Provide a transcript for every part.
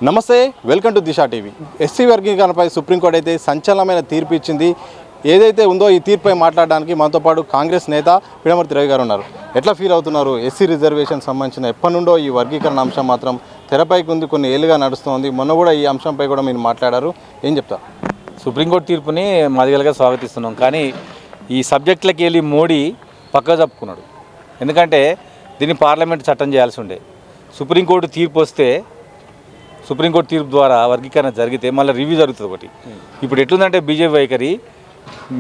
నమస్తే, welcome to Disha TV. SC వర్గీకరణపై supreme court అయితే సంచలనమైన తీర్పు ఇచ్చింది. ఏదైతే ఉందో ఈ తీర్పుపై మాట్లాడడానికి మనతో పాటు కాంగ్రెస్ నేత పిడమర్తి రవి గారు ఉన్నారు. ఎట్లా ఫీల్ అవుతున్నారు? ఎస్సీ రిజర్వేషన్ సంబంధించిన ఎప్పటి నుండో ఈ వర్గీకరణ అంశం మాత్రం తెరపైకి ఉంది, కొన్ని ఏళ్ళుగా నడుస్తుంది. మొన్న కూడా ఈ అంశంపై కూడా మీరు మాట్లాడారు, ఏం చెప్తారు? సుప్రీంకోర్టు తీర్పుని మాదిగలుగా స్వాగతిస్తున్నాం. కానీ ఈ సబ్జెక్టులకి వెళ్ళి మోడీ పక్కగా చెప్పుకున్నాడు. ఎందుకంటే దీన్ని పార్లమెంట్ చట్టం చేయాల్సి ఉండే. సుప్రీంకోర్టు తీర్పు ద్వారా వర్గీకరణ జరిగితే మళ్ళీ రివ్యూ జరుగుతుంది ఒకటి. ఇప్పుడు ఎట్లుందంటే బీజేపీ వైఖరి,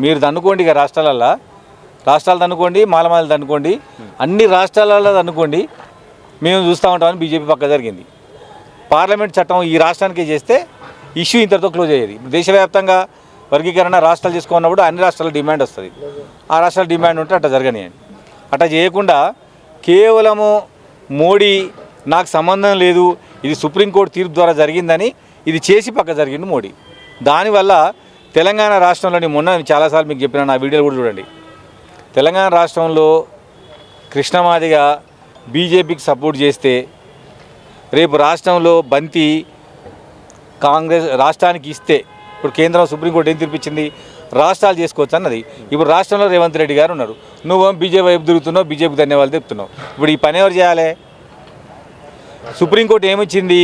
మీరు దన్నుకోండి, ఇక రాష్ట్రాలు దన్నుకోండి, మాలమాలలు దన్నుకోండి, అన్ని రాష్ట్రాలలో దన్నుకోండి, మేము చూస్తూ ఉంటామని బీజేపీ పక్క జరిగింది. పార్లమెంట్ చట్టం ఈ రాష్ట్రానికి చేస్తే ఇష్యూ ఇంతటితో క్లోజ్ అయ్యేది. ఇప్పుడు దేశవ్యాప్తంగా వర్గీకరణ రాష్ట్రాలు చేసుకున్నప్పుడు అన్ని రాష్ట్రాల డిమాండ్ వస్తుంది. ఆ రాష్ట్రాల డిమాండ్ ఉంటే అట్లా జరగనియండి. అట్లా చేయకుండా కేవలము మోడీ నాకు సంబంధం లేదు, ఇది సుప్రీంకోర్టు తీర్పు ద్వారా జరిగిందని ఇది చేసి పక్క జరిగింది మోడీ. దానివల్ల తెలంగాణ రాష్ట్రంలోని మొన్న చాలాసార్లు మీకు చెప్పిన నా వీడియోలు కూడా చూడండి. తెలంగాణ రాష్ట్రంలో కృష్ణమాదిగా బీజేపీకి సపోర్ట్ చేస్తే రేపు రాష్ట్రంలో బంతి కాంగ్రెస్ రాష్ట్రానికి ఇస్తే, ఇప్పుడు కేంద్రం సుప్రీంకోర్టు ఏం తీర్పిచ్చింది, రాష్ట్రాలు చేసుకోవచ్చు అన్నది. ఇప్పుడు రాష్ట్రంలో రేవంత్ రెడ్డి గారు ఉన్నారు, నువ్వు బీజేపీ వైపు తిరుగుతున్నావు, బీజేపీకి ధన్యవాదాలు చెప్తున్నావు. ఇప్పుడు ఈ పని ఎవరు చేయాలి? సుప్రీంకోర్టు ఏమిచ్చింది,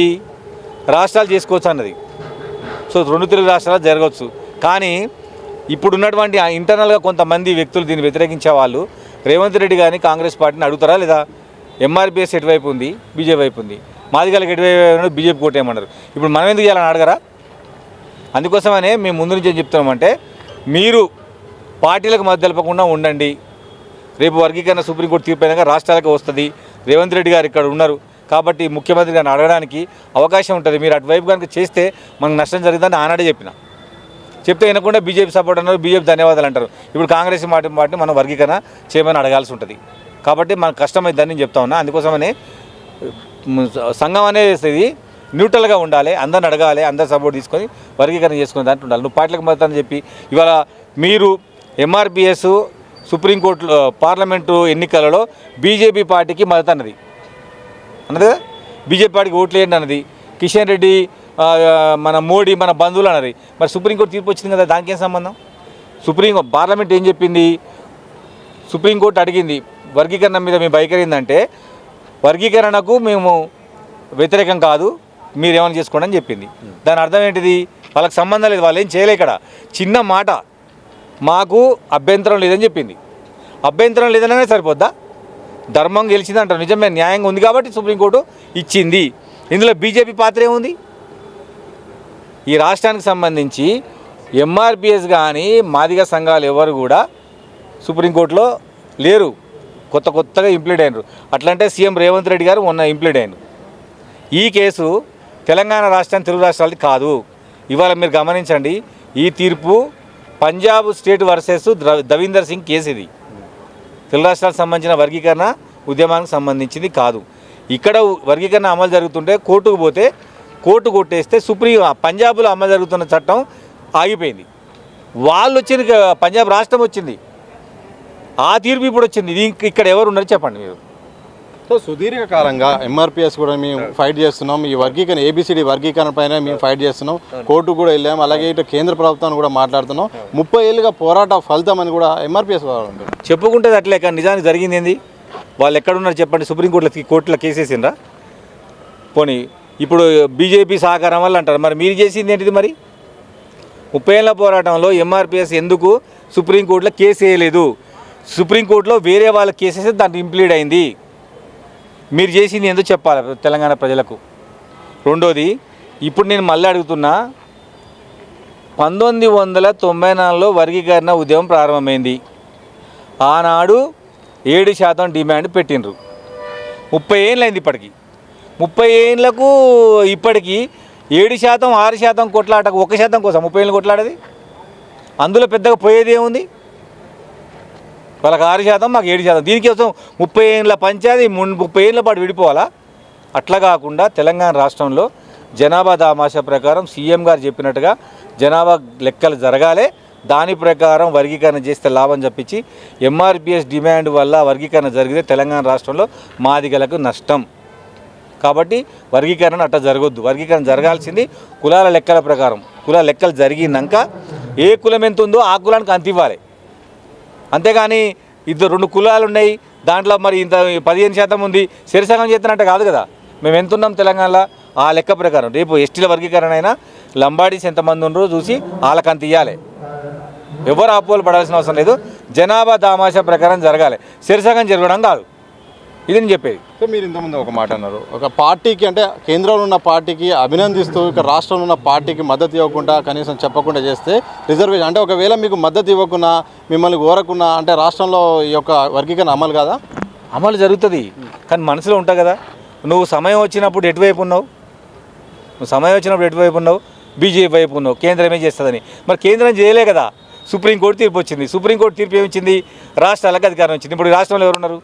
రాష్ట్రాలు చేసుకోవచ్చు అన్నది. సో రెండు తెలుగు రాష్ట్రాలు జరగవచ్చు. కానీ ఇప్పుడున్నటువంటి ఇంటర్నల్గా కొంతమంది వ్యక్తులు దీన్ని వ్యతిరేకించే వాళ్ళు రేవంత్ రెడ్డి గారిని కాంగ్రెస్ పార్టీని అడుగుతారా లేదా? ఎంఆర్పీఎస్ ఎటువైపు ఉంది, బీజేపీ వైపు ఉంది, మాదిగలకు ఎటువైపు బీజేపీ కోటేయమన్నారు. ఇప్పుడు మనం ఎందుకు చేయాలని అడగరా? అందుకోసమనే మేము ముందు నుంచి ఏం చెప్తున్నామంటే, మీరు పార్టీలకు మధ్య తెలపకుండా ఉండండి. రేపు వర్గీకరణ సుప్రీంకోర్టు తీర్పు అయినాక రాష్ట్రాలకు వస్తుంది. రేవంత్ రెడ్డి గారు ఇక్కడ ఉన్నారు కాబట్టి ముఖ్యమంత్రి గారిని అడగడానికి అవకాశం ఉంటుంది. మీరు అటువైపు కనుక చేస్తే మనకు నష్టం జరిగిందని ఆనాడే చెప్తే వినకుండా బీజేపీ సపోర్ట్ అన్నారు, బీజేపీ ధన్యవాదాలు అంటారు. ఇప్పుడు కాంగ్రెస్ మాటిని మనం వర్గీకరణ చేయమని అడగాల్సి ఉంటుంది. కాబట్టి మనకు కష్టమైందని నేను చెప్తా ఉన్నా. అందుకోసమనే సంఘం అనేది న్యూట్రల్గా ఉండాలి, అందరిని అడగాలి, అందరు సపోర్ట్ తీసుకొని వర్గీకరణ చేసుకునే దాంట్లో ఉండాలి. నువ్వు పార్టీలకు మద్దతు అని చెప్పి ఇవాళ మీరు ఎంఆర్పీఎస్ సుప్రీంకోర్టు పార్లమెంటు ఎన్నికలలో బీజేపీ పార్టీకి మద్దతు అన్నది కదా, బీజేపీ పార్టీకి ఓట్లు వేయండి అన్నది. కిషన్ రెడ్డి, మన మోడీ, మన బంధువులు అన్నది. మరి సుప్రీంకోర్టు తీర్పు వచ్చింది కదా, దానికి ఏం సంబంధం? పార్లమెంట్ ఏం చెప్పింది? సుప్రీంకోర్టు అడిగింది వర్గీకరణ మీద మేము వైఖరిందంటే, వర్గీకరణకు మేము వ్యతిరేకం కాదు, మీరేమైనా చేసుకోండి అని చెప్పింది. దాని అర్థం ఏంటిది? వాళ్ళకి సంబంధం లేదు, వాళ్ళు ఏం చేయలే. ఇక్కడ చిన్న మాట, మాకు అభ్యంతరం లేదని చెప్పింది. అభ్యంతరం లేదనే సరిపోద్దా? ధర్మం గెలిచింది అంటారు, నిజమే, న్యాయంగా ఉంది కాబట్టి సుప్రీంకోర్టు ఇచ్చింది. ఇందులో బీజేపీ పాత్ర ఏముంది? ఈ రాష్ట్రానికి సంబంధించి ఎంఆర్పీఎస్ కానీ మాదిగ సంఘాలు ఎవరు కూడా సుప్రీంకోర్టులో లేరు, కొత్తగా ఇంప్లీడ్ అయినారు. అట్లంటే సీఎం రేవంత్ రెడ్డి గారు మొన్న ఇంప్లీడ్ అయినారు. ఈ కేసు తెలంగాణ రాష్ట్రం, తెలుగు రాష్ట్రాలది కాదు. ఇవాళ మీరు గమనించండి, ఈ తీర్పు Punjab state versus Davinder Singh case. ఇది తెలుగు రాష్ట్రాలకు సంబంధించిన వర్గీకరణ ఉద్యమానికి సంబంధించింది కాదు. ఇక్కడ వర్గీకరణ అమలు జరుగుతుంటే కోర్టుకు పోతే కోర్టు కొట్టేస్తే పంజాబ్లో అమలు జరుగుతున్న చట్టం ఆగిపోయింది. వాళ్ళు వచ్చింది, పంజాబ్ రాష్ట్రం వచ్చింది, ఆ తీర్పు ఇప్పుడు వచ్చింది. ఇది ఇక్కడ ఎవరు ఉన్నారు చెప్పండి మీరు? సో సుదీర్ఘకాలంగా ఎంఆర్పీఎస్ కూడా మేము ఫైట్ చేస్తున్నాం, ఈ వర్గీకరణ ఏబిసిడి వర్గీకరణ పైన మేము ఫైట్ చేస్తున్నాం, కోర్టు కూడా వెళ్ళాము, అలాగే ఇటు కేంద్ర ప్రభుత్వాన్ని కూడా మాట్లాడుతున్నాం. 30 ఏళ్ళుగా పోరాట ఫలితం అని కూడా ఎంఆర్పీఎస్ చెప్పుకుంటే అట్లే. కానీ నిజానికి జరిగింది ఏంది? వాళ్ళు ఎక్కడున్నారు చెప్పండి? కోర్టులో కేసేసిండ్రా? పోనీ ఇప్పుడు బీజేపీ సహకారం వల్ల అంటారు. మరి మీరు చేసింది ఏంటిది? మరి 30 ఏళ్ళ పోరాటంలో ఎంఆర్పీఎస్ ఎందుకు సుప్రీంకోర్టులో కేసు వేయలేదు? సుప్రీంకోర్టులో వేరే వాళ్ళ కేసేసి దాంట్లో ఇంప్లీడ్ అయింది. మీరు చేసింది ఎందుకు చెప్పాలి తెలంగాణ ప్రజలకు? రెండోది, ఇప్పుడు నేను మళ్ళీ అడుగుతున్నా, 1994లో వర్గీకరణ ఉద్యమం ప్రారంభమైంది. ఆనాడు 7% డిమాండ్ పెట్టినరు. 30 ఏళ్ళు అయింది ఇప్పటికి. 30 ఏళ్ళకు ఇప్పటికీ 7%, 6% కొట్లాటకు 1% కోసం 30 ఏళ్ళు కొట్లాడేది. అందులో పెద్దగా పోయేది ఏముంది? వాళ్ళకి 6%, మాకు 7%. దీనికోసం 30 ఏళ్ళ పంచాయతీ 30 ఏళ్ళ పాటు విడిపోవాలా? అట్లా కాకుండా తెలంగాణ రాష్ట్రంలో జనాభా దామాషా ప్రకారం సీఎం గారు చెప్పినట్టుగా జనాభా లెక్కలు జరగాలి. దాని ప్రకారం వర్గీకరణ చేస్తే లాభం చెప్పించి ఎంఆర్పీఎస్ డిమాండ్ వల్ల వర్గీకరణ జరిగితే తెలంగాణ రాష్ట్రంలో మాదిగలకు నష్టం. కాబట్టి వర్గీకరణ అట్లా జరగొద్దు. వర్గీకరణ జరగాల్సింది కులాల లెక్కల ప్రకారం. కులాల లెక్కలు జరిగినాక ఏ కులం ఎంత ఉందో ఆ కులానికి అంత ఇవ్వాలి. అంతేగాని ఇద్దరు 2 కులాలు ఉన్నాయి, దాంట్లో మరి ఇంత 15% ఉంది, శరిసగం చేస్తున్నట్టు కాదు కదా. మేము ఎంత ఉన్నాం తెలంగాణలో ఆ లెక్క ప్రకారం. రేపు ఎస్టీల వర్గీకరణ అయినా లంబాడీస్ ఎంతమంది ఉన్నారో చూసి వాళ్ళకి అంత ఇవ్వాలి. ఎవరు ఆపోలు పడాల్సిన అవసరం లేదు. జనాభా దామాషా ప్రకారం జరగాలి, శరిసగం జరగడం కాదు. ఇది నేను చెప్పేది. సో మీరు ఇంతకుముందు ఒక మాట అన్నారు, ఒక పార్టీకి అంటే కేంద్రంలో ఉన్న పార్టీకి అభినందిస్తూ ఇక రాష్ట్రంలో ఉన్న పార్టీకి మద్దతు ఇవ్వకుండా కనీసం చెప్పకుండా చేస్తే రిజర్వేషన్ అంటే ఒకవేళ మీకు మద్దతు ఇవ్వకున్నా మిమ్మల్ని కోరకున్నా అంటే రాష్ట్రంలో ఈ యొక్క వర్గీకరణ అమలు కాదా? అమలు జరుగుతుంది, కానీ మనసులో ఉంటావు కదా. నువ్వు సమయం వచ్చినప్పుడు ఎటువైపు ఉన్నావు? బీజేపీ వైపు ఉన్నావు. కేంద్రం ఏం చేస్తుందని. మరి కేంద్రం చేయలే కదా. సుప్రీంకోర్టు తీర్పు వచ్చింది. సుప్రీంకోర్టు తీర్పు ఏమిచ్చింది? రాష్ట్రాలకు అధికారం వచ్చింది. ఇప్పుడు రాష్ట్రంలో ఎవరున్నారు?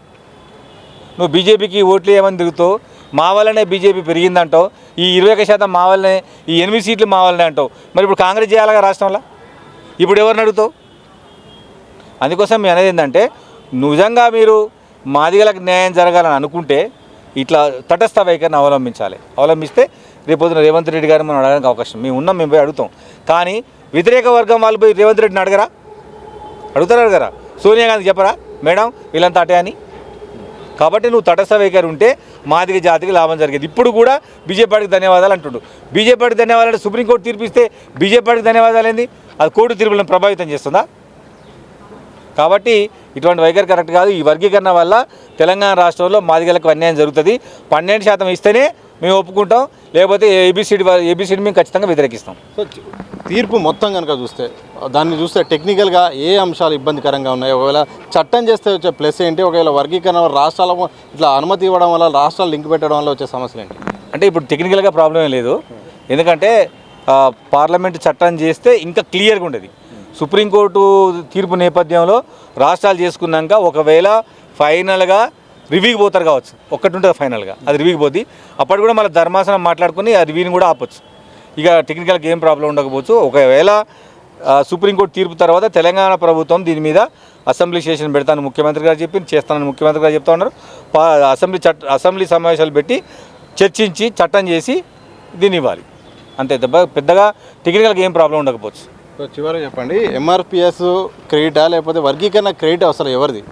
నువ్వు బీజేపీకి ఓట్లు ఏమని తిరుగుతావు. మా వల్లనే బీజేపీ పెరిగిందంటావు. ఈ 21% మా వల్లనే, ఈ 8 సీట్లు మా వల్లనే అంటావు. మరి ఇప్పుడు కాంగ్రెస్ చేయాలిగా రాష్ట్రంలో. ఇప్పుడు ఎవరిని అడుగుతావు? అందుకోసం మీ అనేది ఏంటంటే, నిజంగా మీరు మాదిగలకు న్యాయం జరగాలని అనుకుంటే ఇట్లా తటస్థ వైఖరిని అవలంబిస్తే రేపొద్దున రేవంత్ రెడ్డి గారిని మనం అడగడానికి అవకాశం మేము పోయి అడుగుతాం. కానీ వ్యతిరేక వర్గం వాళ్ళు పోయి రేవంత్ రెడ్డిని అడుగుతారా? సోనియా గాంధీ చెప్పరా మేడం వీళ్ళంతా అటే అని? కాబట్టి నువ్వు తటస్థ వైఖరి ఉంటే మాదిగ జాతికి లాభం జరిగేది. ఇప్పుడు కూడా బీజేపీకి ధన్యవాదాలు అంటుండు. బీజేపీకి ధన్యవాదాలు అంటే సుప్రీంకోర్టు తీర్పిస్తే బీజేపీకి ధన్యవాదాలు ఏంది? అది కోర్టు తీర్పులను ప్రభావితం చేస్తుందా? కాబట్టి ఇటువంటి వైఖరి కరెక్ట్ కాదు. ఈ వర్గీకరణ వల్ల తెలంగాణ రాష్ట్రంలో మాదిగలకు అన్యాయం జరుగుతుంది. 12% ఇస్తేనే మేము ఒప్పుకుంటాం, లేకపోతే ఏబిసిడి మేము ఖచ్చితంగా వ్యతిరేకిస్తాం. సో తీర్పు మొత్తం కనుక దాన్ని చూస్తే టెక్నికల్గా ఏ అంశాలు ఇబ్బందికరంగా ఉన్నాయి? ఒకవేళ చట్టం చేస్తే వచ్చే ప్లస్ ఏంటి? ఒకవేళ వర్గీకరణ రాష్ట్రాలకు ఇట్లా అనుమతి ఇవ్వడం వల్ల రాష్ట్రాలు లింక్ పెట్టడం వల్ల వచ్చే సమస్యలు ఏంటి? అంటే ఇప్పుడు టెక్నికల్గా ప్రాబ్లం ఏం లేదు. ఎందుకంటే పార్లమెంట్ చట్టం చేస్తే ఇంకా క్లియర్గా ఉండేది. సుప్రీంకోర్టు తీర్పు నేపథ్యంలో రాష్ట్రాలు చేసుకున్నాక ఒకవేళ ఫైనల్గా రివ్యూకి పోతారు కావచ్చు, ఒక్కటి ఉంటుంది ఫైనల్గా, అది రివ్యూకి పోద్ది. అప్పటి కూడా మళ్ళీ ధర్మాసనం మాట్లాడుకుని ఆ రివ్యూని కూడా ఆపొచ్చు. ఇక టెక్నికల్గా ఏం ప్రాబ్లం ఉండకపోవచ్చు. ఒకవేళ సుప్రీంకోర్టు తీర్పు తర్వాత తెలంగాణ ప్రభుత్వం దీని మీద అసెంబ్లీ సెషన్ పెడతాను ముఖ్యమంత్రి గారు చేస్తానని ముఖ్యమంత్రి గారు చెప్తా ఉన్నారు. అసెంబ్లీ సమావేశాలు పెట్టి చర్చించి చట్టం చేసి దీన్ని ఇవ్వాలి. అంతే తప్ప పెద్దగా టెక్నికల్గా ఏం ప్రాబ్లం ఉండకపోవచ్చు. సో చివరిగా చెప్పండి, ఎంఆర్పిఎస్ క్రెడిటా లేకపోతే వర్గీకరణ క్రెడిట్ అసలు ఎవరిది?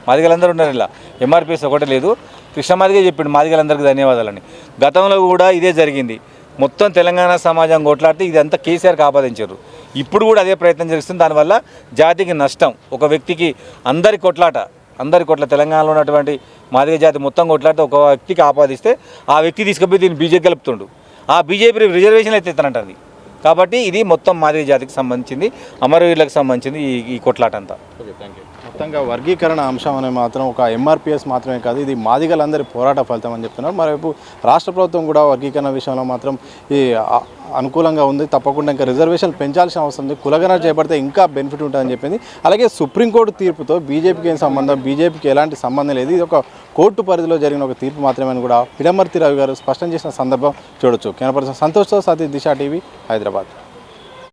మాదిగలందరూ ఉన్నారు ఇలా. ఎంఆర్పిఎస్ ఒకటే లేదు. కృష్ణమాదిగే చెప్పిండు మాదిగలందరికీ ధన్యవాదాలని. గతంలో కూడా ఇదే జరిగింది. మొత్తం తెలంగాణ సమాజం కొట్లాడితే ఇదంతా కేసీఆర్కి ఆపాదించారు. ఇప్పుడు కూడా అదే ప్రయత్నం జరుగుతుంది. దానివల్ల జాతికి నష్టం. ఒక వ్యక్తికి అందరి కొట్లాట తెలంగాణలో ఉన్నటువంటి మాదిగ జాతి మొత్తం కొట్లాడితే ఒక వ్యక్తికి ఆపాదిస్తే ఆ వ్యక్తి తీసుకుపోయి దీన్ని బీజేపీ కలుపుతుండు. ఆ బీజేపీ రిజర్వేషన్లు అయితే ఇస్తానంటుంది. కాబట్టి ఇది మొత్తం మాదిగ జాతికి సంబంధించింది, అమరవీరులకు సంబంధించింది ఈ కొట్లాట అంతా. Okay, thank you. మొత్తంగా వర్గీకరణ అంశం అనేది మాత్రం ఒక ఎంఆర్పిఎస్ మాత్రమే కాదు, ఇది మాదిగలందరి పోరాట ఫలితం అని చెప్తున్నారు. మరోవైపు రాష్ట్ర ప్రభుత్వం కూడా వర్గీకరణ విషయంలో మాత్రం ఈ అనుకూలంగా ఉంది. తప్పకుండా ఇంకా రిజర్వేషన్లు పెంచాల్సిన అవసరం ఉంది. కులగణన చేపడితే ఇంకా బెనిఫిట్ ఉంటుందని చెప్పింది. అలాగే సుప్రీంకోర్టు తీర్పుతో బీజేపీకి ఏం సంబంధం, బీజేపీకి ఎలాంటి సంబంధం లేదు, ఇది ఒక కోర్టు పరిధిలో జరిగిన ఒక తీర్పు మాత్రమే అని కూడా పిడమర్తి రవి గారు స్పష్టం చేసిన సందర్భం చూడొచ్చు. కెమెరా పర్సన్ సంతోష్తో సతీష్, దిశ టీవీ, హైదరాబాద్.